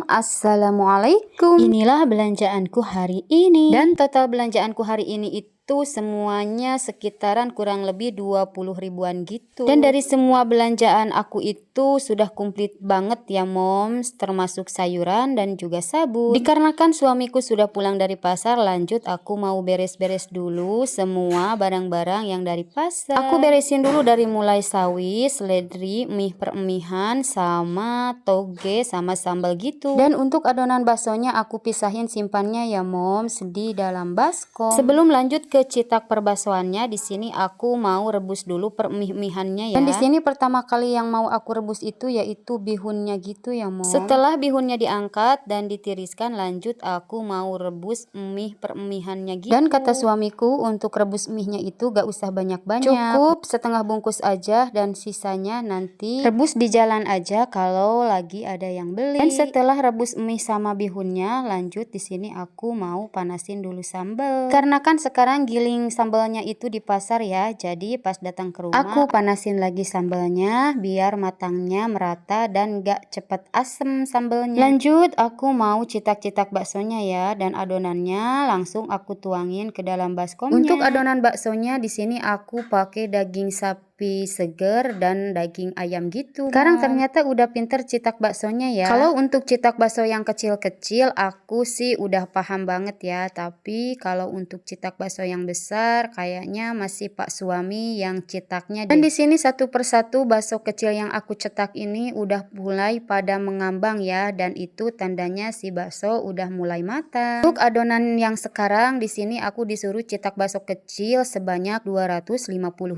Assalamualaikum. Inilah belanjaanku hari ini. Dan total belanjaanku hari ini itu semuanya sekitaran kurang lebih 20 ribuan gitu. Dan dari semua belanjaan aku itu sudah komplit banget ya moms, termasuk sayuran dan juga sabun. Dikarenakan suamiku sudah pulang dari pasar, lanjut aku mau beres-beres dulu semua barang-barang yang dari pasar. Aku beresin dulu dari mulai sawi, seledri, mie peremihan, sama toge, sama sambal gitu. Dan untuk adonan baksonya aku pisahin simpannya ya moms di dalam baskom. Sebelum lanjut ke cetak perbaksoannya, di sini aku mau rebus dulu permih-mihannya ya. Dan di sini pertama kali yang mau aku rebus itu yaitu bihunnya gitu ya moms. Setelah bihunnya diangkat dan ditiriskan, lanjut aku mau rebus mie permihannya gitu. Dan kata suamiku untuk rebus mie-nya itu gak usah banyak-banyak, cukup setengah bungkus aja dan sisanya nanti rebus di jalan aja kalau lagi ada yang beli. Dan setelah rebus mie sama bihunnya, lanjut di sini aku mau panasin dulu sambal. Karena kan sekarang giling sambalnya itu di pasar ya, jadi pas datang ke rumah aku panasin lagi sambalnya biar matangnya merata dan gak cepet asem sambalnya. Lanjut aku mau citak-citak baksonya ya, dan adonannya langsung aku tuangin ke dalam baskomnya. Untuk adonan baksonya di sini aku pakai daging sapi seger dan daging ayam gitu. Sekarang ternyata udah pinter citak baksonya ya. Kalau untuk citak bakso yang kecil-kecil aku sih udah paham banget ya, tapi kalau untuk citak bakso yang besar kayaknya masih pak suami yang cetaknya deh. Dan di sini satu persatu bakso kecil yang aku cetak ini udah mulai pada mengambang ya, dan itu tandanya si bakso udah mulai matang. Untuk adonan yang sekarang di sini aku disuruh cetak bakso kecil sebanyak 250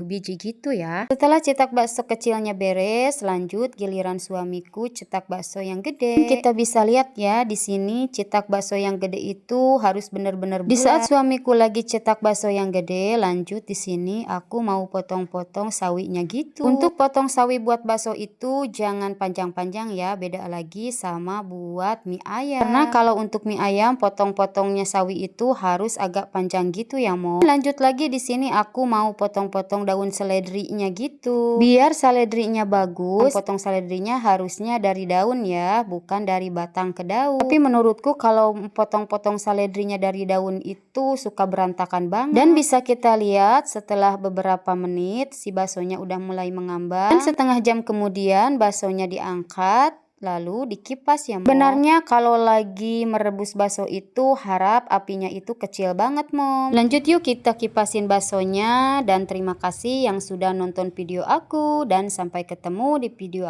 biji gitu ya. Setelah cetak bakso kecilnya beres, lanjut giliran suamiku cetak bakso yang gede. Kita bisa lihat ya di sini cetak bakso yang gede itu harus bener-bener bulat. Di saat suamiku lagi cetak bakso yang gede, lanjut di sini aku mau potong-potong sawinya gitu. Untuk potong sawi buat bakso itu jangan panjang-panjang ya, beda lagi sama buat mie ayam. Karena kalau untuk mie ayam potong-potongnya sawi itu harus agak panjang gitu ya mo. Lanjut lagi di sini aku mau potong-potong daun seledrinya gitu. Biar seledrinya bagus, potong seledrinya harusnya dari daun ya, bukan dari batang ke daun. Tapi menurutku kalau potong-potong seledrinya dari daun itu suka berantakan banget. Dan bisa kita lihat setelah beberapa menit si baksonya udah mulai mengambang. Dan setengah jam kemudian baksonya diangkat lalu dikipas ya mo. Benarnya kalau lagi merebus bakso itu harap apinya itu kecil banget mo. Lanjut yuk kita kipasin baksonya, dan terima kasih yang sudah nonton video aku, dan sampai ketemu di video